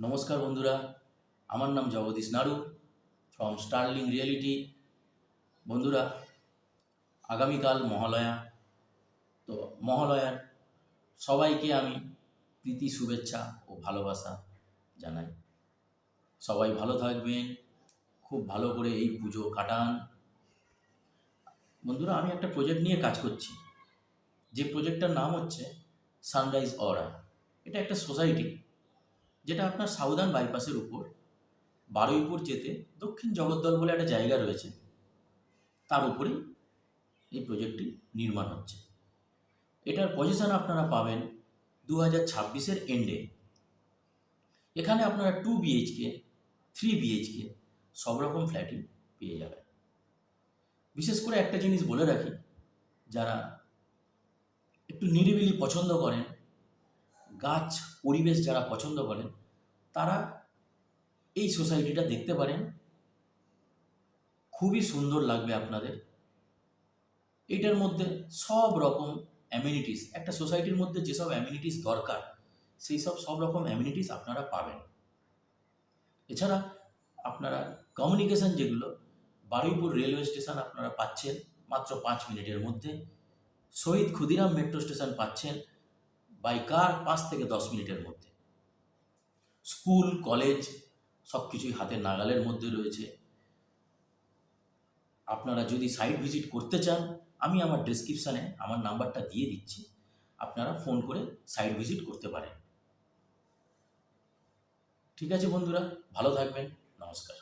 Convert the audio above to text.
নমস্কার বন্ধুরা, আমার নাম জগদীশ নাড়ু ফ্রম স্টারলিং রিয়েলিটি। বন্ধুরা, আগামীকাল মহালয়া। তো মহালয়ার সবাইকে আমি প্রীতি, শুভেচ্ছা ও ভালোবাসা জানাই। সবাই ভালো থাকবেন, খুব ভালো করে এই পুজো কাটান। বন্ধুরা, আমি একটা প্রজেক্ট নিয়ে কাজ করছি, যে প্রজেক্টটার নাম হচ্ছে সানরাইজ অরা। এটা একটা সোসাইটি যেটা আপনার সাউদার্ন বাইপাসের উপর বারুইপুর যেতে দক্ষিণ জগদ্দল বলে একটা জায়গা রয়েছে, তার উপরেই এই প্রজেক্টটি নির্মাণ হচ্ছে। এটার পজিশন আপনারা পাবেন 2026-এর এন্ডে। এখানে আপনারা 2 বিএইচকে, 3 বিএইচকে সব রকম ফ্ল্যাটই পেয়ে যাবেন। বিশেষ করে একটা জিনিস বলে রাখি, যারা একটু নিরিবিলি পছন্দ করেন, গাছ পরিবেশ যারা পছন্দ করেন, তারা এই সোসাইটিটা দেখতে পারেন। খুবই সুন্দর লাগবে আপনাদের। এটার মধ্যে সব রকম অ্যামিনিটিস, একটা সোসাইটির মধ্যে যেসব অ্যামিনিটিস দরকার, সেই সব রকম অ্যামিনিটিস আপনারা পাবেন। এছাড়া আপনারা কমিউনিকেশন, যেগুলো বারুইপুর রেলওয়ে স্টেশন আপনারা পাচ্ছেন মাত্র 5 মিনিটের মধ্যে, শহীদ ক্ষুদিরাম মেট্রো স্টেশন পাচ্ছেন বাই কার 5 থেকে 10 মিনিটের মধ্যে, স্কুল কলেজ সব কিছুই হাতের নাগালের মধ্যে রয়েছে। আপনারা যদি সাইট ভিজিট করতে চান, আমি আমার ডেসক্রিপশানে আমার নাম্বারটা দিয়ে দিচ্ছি, আপনারা ফোন করে সাইট ভিজিট করতে পারেন। ঠিক আছে বন্ধুরা, ভালো থাকবেন, নমস্কার।